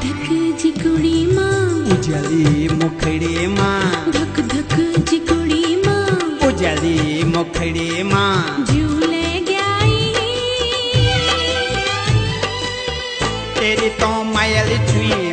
धक जी कुड़ी मां उजली मुखड़े मां धक धक जी कुड़ी मां उजली मुखड़े मां झूले गयाई तेरी तो मायल छुई